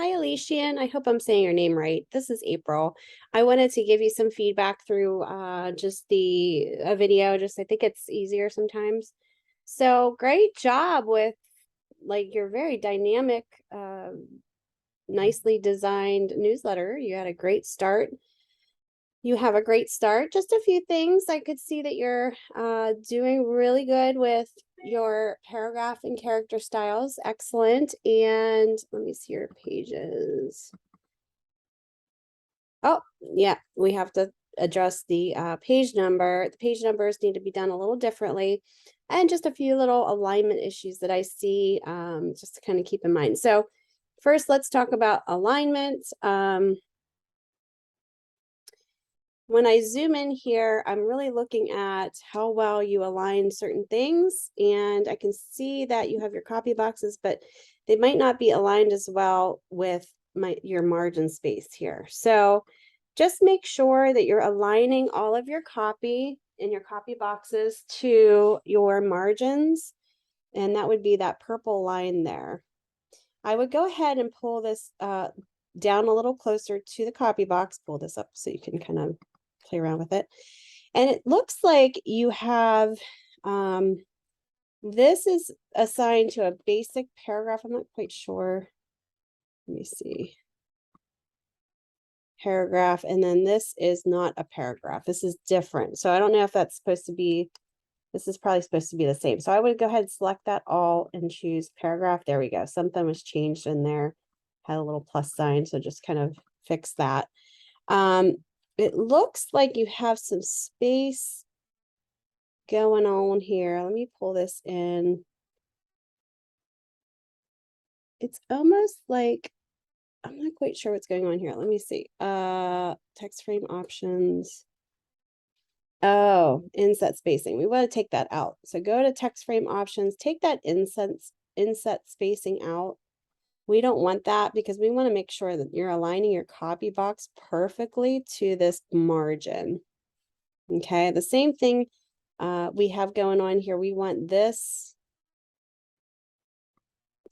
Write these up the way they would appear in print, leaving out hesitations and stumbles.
Hi, Alician. I hope I'm saying your name right. This is April. I wanted to give you some feedback through just the a video. Just I think it's easier sometimes. So great job with like your very dynamic, nicely designed newsletter. You had a great start. You have a great start. Just a few things. I could see that you're doing really good with your paragraph and character styles. Excellent. And let me see your pages. Oh, yeah, we have to address the page number. The page numbers need to be done a little differently. And just a few little alignment issues that I see just to kind of keep in mind. So first, let's talk about alignment. When I zoom in here, I'm really looking at how well you align certain things. And I can see that you have your copy boxes, but they might not be aligned as well with your margin space here. So just make sure that you're aligning all of your copy in your copy boxes to your margins. And that would be that purple line there. I would go ahead and pull this down a little closer to the copy box, pull this up so you can kind of play around with it. And it looks like you have, this is assigned to a basic paragraph. I'm not quite sure. Let me see. Paragraph, and then this is not a paragraph. This is different. So I don't know if that's supposed to be, this is probably supposed to be the same. So I would go ahead and select that all and choose paragraph. There we go. Something was changed in there, had a little plus sign. So just kind of fix that. It looks like you have some space going on here. Let me pull this in. It's almost like, I'm not quite sure what's going on here. Let me see. Text frame options. Oh, inset spacing. We want to take that out. So go to text frame options, take that inset spacing out. We don't want that because we want to make sure that you're aligning your copy box perfectly to this margin. Okay, the same thing we have going on here. We want this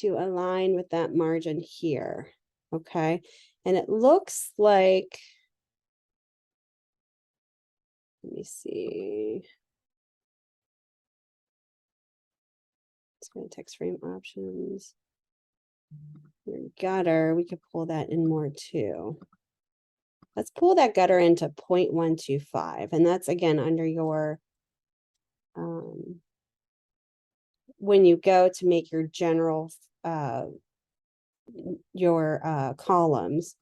to align with that margin here. Okay, and it looks like, let me see. Let's go to text frame options. Your gutter, we could pull that in more too. Let's pull that gutter into 0.125. And that's again under your, when you go to make your general, columns,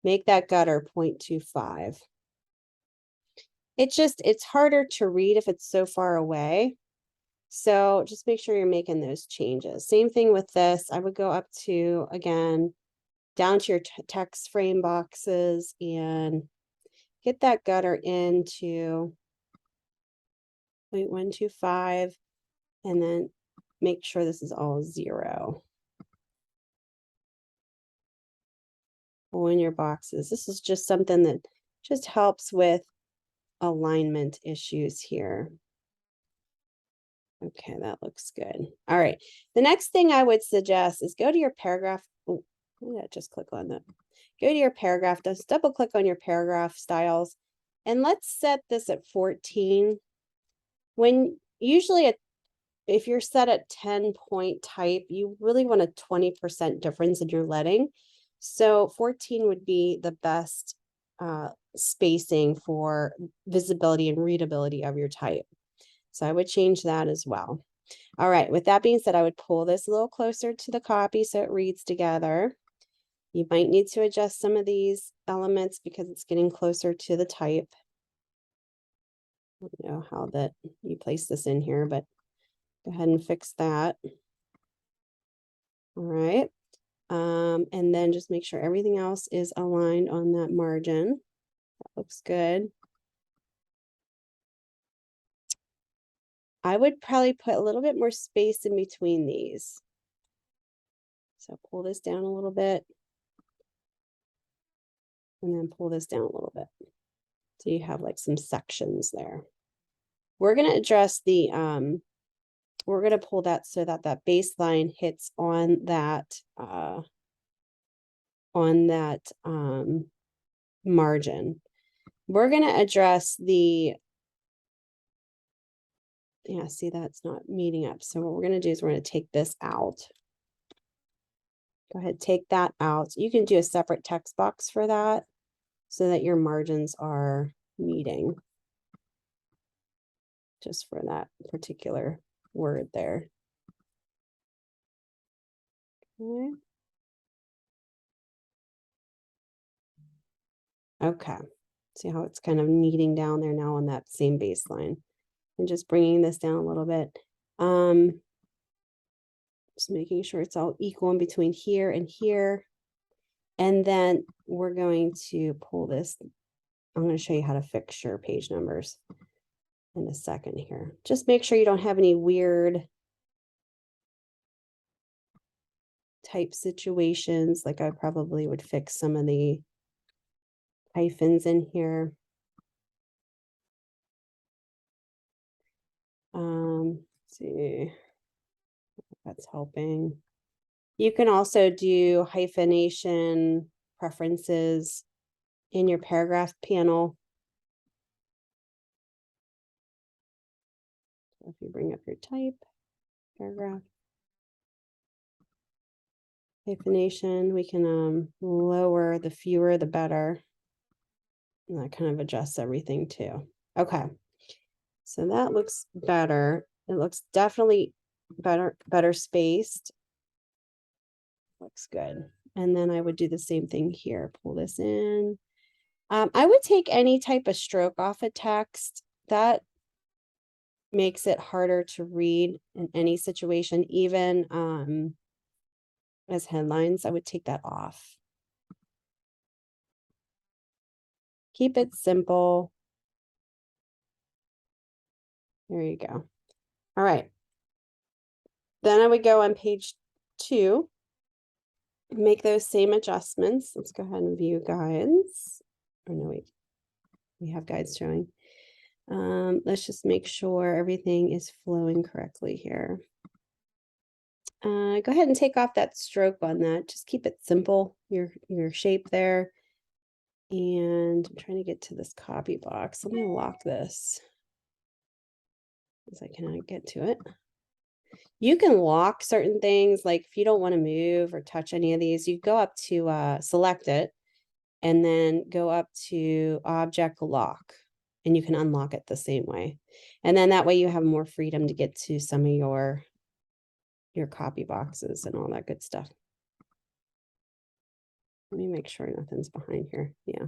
make that gutter 0.25. It's harder to read if it's so far away. So just make sure you're making those changes. Same thing with this. I would go up to, again, down to your text frame boxes and get that gutter into 0.125 and then make sure this is all 0. Pull in your boxes. This is just something that just helps with alignment issues here. Okay, that looks good. All right. The next thing I would suggest is go to your paragraph. Oh, just click on that. Go to your paragraph, just double click on your paragraph styles, and let's set this at 14. When usually if you're set at 10-point type, you really want a 20% difference in your leading. So 14 would be the best spacing for visibility and readability of your type. So I would change that as well. All right, with that being said, I would pull this a little closer to the copy so it reads together. You might need to adjust some of these elements because it's getting closer to the type. I don't know how that you place this in here, but go ahead and fix that. All right. And then just make sure everything else is aligned on that margin. That looks good. I would probably put a little bit more space in between these. So pull this down a little bit. And then pull this down a little bit. So you have like some sections there. We're going to address the, we're going to pull that so that that baseline hits on that on that margin. We're going to address the, yeah, see, that's not meeting up. So what we're going to do is we're going to take this out. Go ahead, take that out. You can do a separate text box for that so that your margins are meeting just for that particular word there. Okay. Okay. See how it's kind of kneading down there now on that same baseline. And just bringing this down a little bit. Just making sure it's all equal in between here and here. And then we're going to pull this. I'm going to show you how to fix your page numbers in a second here. Just make sure you don't have any weird type situations. Like I probably would fix some of the hyphens in here. Let's see if that's helping. You can also do hyphenation preferences in your paragraph panel. So if you bring up your type, paragraph, hyphenation, we can lower, the fewer the better. And that kind of adjusts everything too. Okay. So that looks better. It looks definitely better spaced. Looks good. And then I would do the same thing here. Pull this in. I would take any type of stroke off of text. That makes it harder to read in any situation, even as headlines. I would take that off. Keep it simple. There you go. All right. Then I would go on page 2, make those same adjustments. Let's go ahead and view guides. Oh no, wait, we have guides showing. Let's just make sure everything is flowing correctly here. Go ahead and take off that stroke on that. Just keep it simple, your shape there. And I'm trying to get to this copy box. Let me lock this because I cannot get to it. You can lock certain things, like if you don't want to move or touch any of these, you go up to select it and then go up to object lock, and you can unlock it the same way. And then that way you have more freedom to get to some of your copy boxes and all that good stuff. Let me make sure nothing's behind here. Yeah.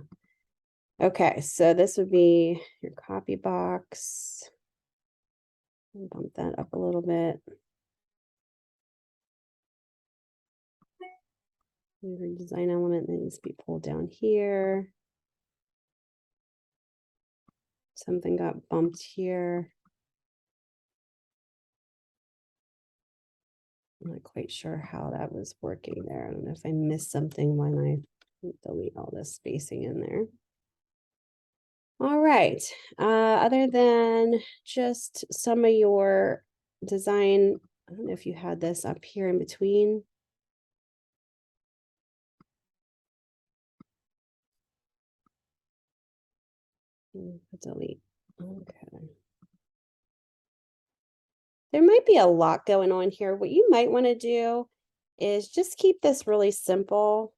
Okay, so this would be your copy box. Bump that up a little bit. Your design element that needs to be pulled down here. Something got bumped here. I'm not quite sure how that was working there. I don't know if I missed something when I delete all this spacing in there. All right. Other than just some of your design, I don't know if you had this up here in between. Delete. Okay. There might be a lot going on here. What you might want to do is just keep this really simple.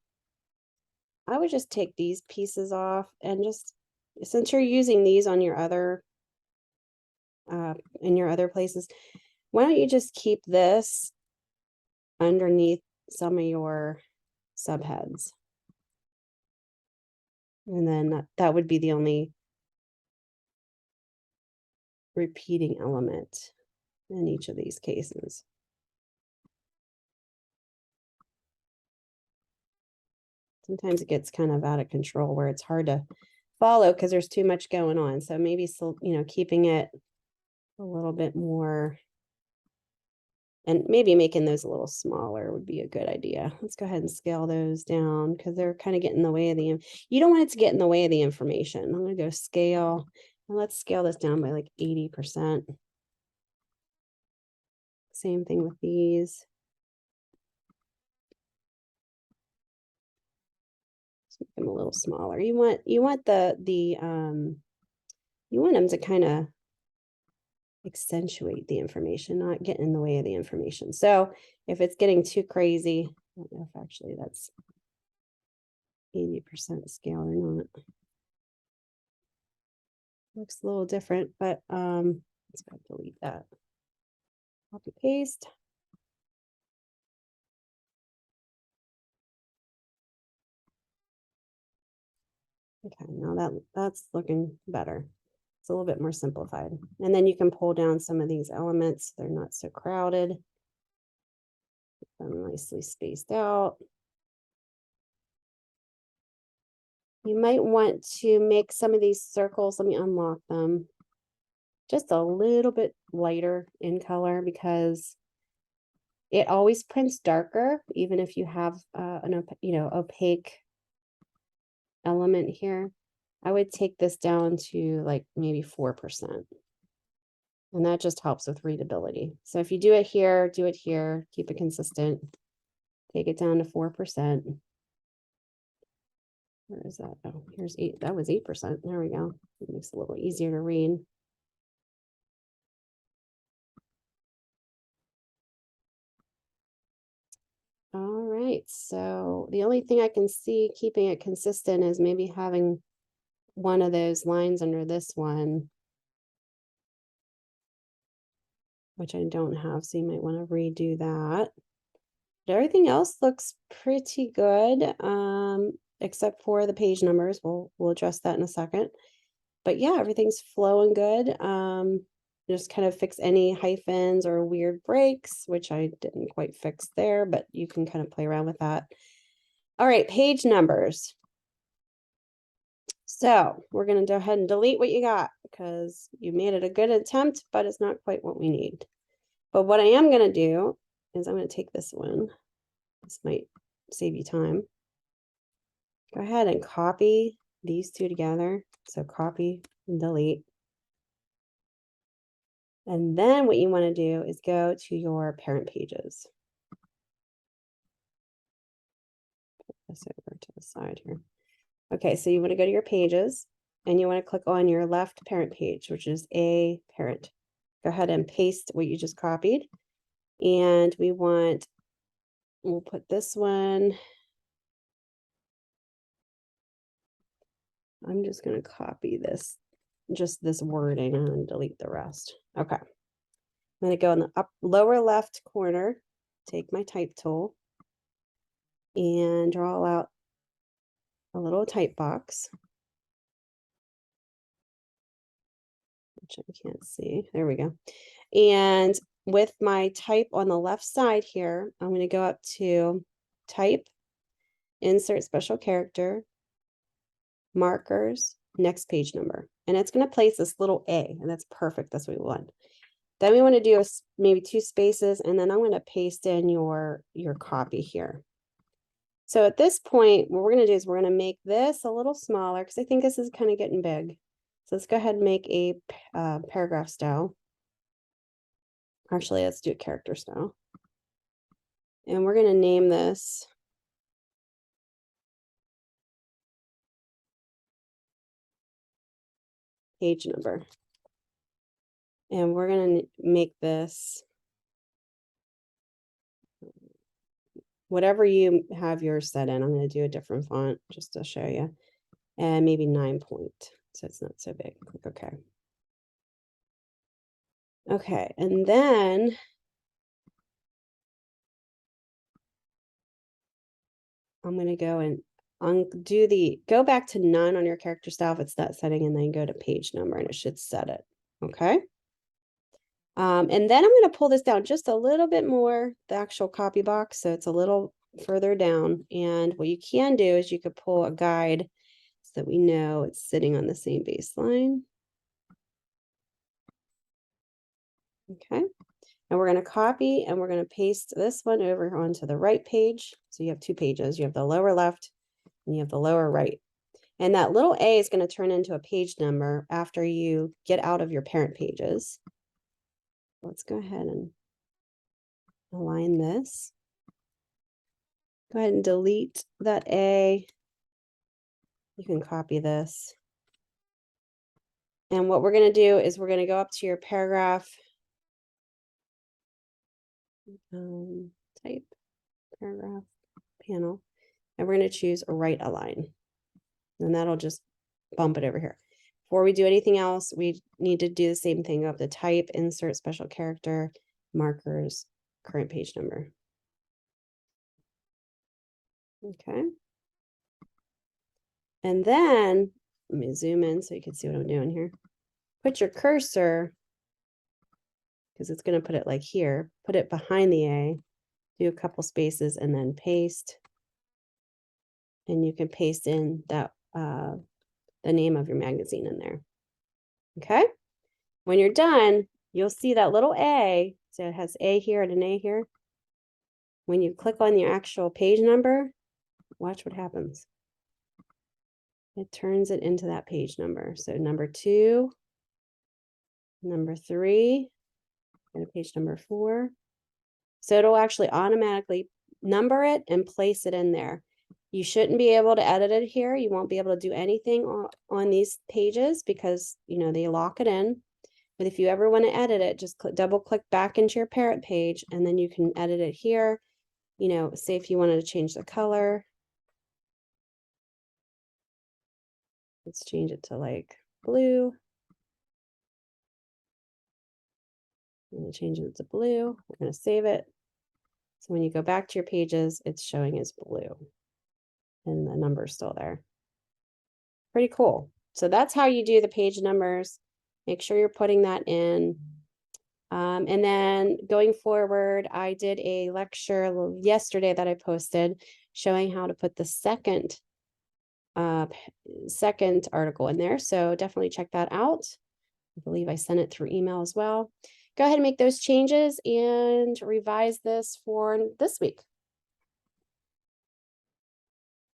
I would just take these pieces off and just, since you're using these on your other, in your other places, why don't you just keep this underneath some of your subheads? And then that would be the only repeating element in each of these cases. Sometimes it gets kind of out of control where it's hard to follow because there's too much going on. So maybe still, keeping it a little bit more, and maybe making those a little smaller would be a good idea. Let's go ahead and scale those down because they're kind of getting in the way of the, you don't want it to get in the way of the information. I'm going to go scale, and let's scale this down by like 80%. Same thing with these. Let's make them a little smaller. You want you want them to kind of accentuate the information, not get in the way of the information. So if it's getting too crazy, I don't know if actually that's 80% scale or not. Looks a little different, but let's go delete that. Copy paste. Okay, now that's looking better. It's a little bit more simplified. And then you can pull down some of these elements. They're not so crowded. Get them nicely spaced out. You might want to make some of these circles, let me unlock them, just a little bit lighter in color because it always prints darker, even if you have an opaque element here. I would take this down to like maybe 4%. And that just helps with readability. So if you do it here, keep it consistent. Take it down to 4%. Where is that? Oh, here's 8. That was 8%. There we go. It makes it a little easier to read. All right. So the only thing I can see keeping it consistent is maybe having one of those lines under this one, which I don't have. So you might want to redo that. But everything else looks pretty good, except for the page numbers. We'll address that in a second. But yeah, everything's flowing good. Just kind of fix any hyphens or weird breaks, which I didn't quite fix there, but you can kind of play around with that. All right, page numbers. So we're going to go ahead and delete what you got because you made it a good attempt, but it's not quite what we need. But what I am going to do is I'm going to take this one. This might save you time. Go ahead and copy these two together. So copy and delete. And then what you want to do is go to your parent pages. Put this over to the side here. Okay, so you want to go to your pages and you want to click on your left parent page, which is a parent. Go ahead and paste what you just copied. And we'll put this one. I'm just going to copy this, just this wording and delete the rest. Okay. I'm going to go in the lower left corner, take my type tool and draw out a little type box, which I can't see. There we go. And with my type on the left side here, I'm going to go up to type, insert special character, markers, next page number. And it's going to place this little A, and that's perfect. That's what we want. Then we want to do maybe 2 spaces, and then I'm going to paste in your copy here. So at this point, what we're going to do is we're going to make this a little smaller because I think this is kind of getting big. So let's go ahead and make a paragraph style. Actually, let's do a character style. And we're going to name this page number. And we're going to make this whatever you have yours set in. I'm going to do a different font just to show you. And maybe 9 point, so it's not so big. Click OK. Okay, and then I'm going to go and go back to none on your character style if it's that setting, and then go to page number and it should set it. Okay. And then I'm going to pull this down just a little bit more, the actual copy box, so it's a little further down. And what you can do is you could pull a guide so that we know it's sitting on the same baseline. Okay. And we're going to copy and we're going to paste this one over onto the right page. So you have 2 pages. You have the lower left and you have the lower right. And that little A is going to turn into a page number after you get out of your parent pages. Let's go ahead and align this. Go ahead and delete that A. You can copy this. And what we're going to do is we're going to go up to your paragraph type, paragraph panel, and we're going to choose right align. And that'll just bump it over here. Before we do anything else, we need to do the same thing of the type, insert special character, markers, current page number. Okay. And then let me zoom in so you can see what I'm doing here. Put your cursor, because it's going to put it like here, put it behind the A, do a couple spaces, and then paste. And you can paste in that the name of your magazine in there. Okay. When you're done, you'll see that little A. So it has A here and an A here. When you click on the actual page number, watch what happens. It turns it into that page number. So number 2, number 3, and page number 4. So it'll actually automatically number it and place it in there. You shouldn't be able to edit it here. You won't be able to do anything on these pages because, you know, they lock it in. But if you ever want to edit it, just double click back into your parent page and then you can edit it here. You know, say if you wanted to change the color. Let's change it to like blue. I'm going to change it to blue. We're going to save it. So when you go back to your pages, it's showing as blue. And the number is still there. Pretty cool. So that's how you do the page numbers. Make sure you're putting that in. And then going forward, I did a lecture yesterday that I posted showing how to put the second article in there. So definitely check that out. I believe I sent it through email as well. Go ahead and make those changes and revise this for this week.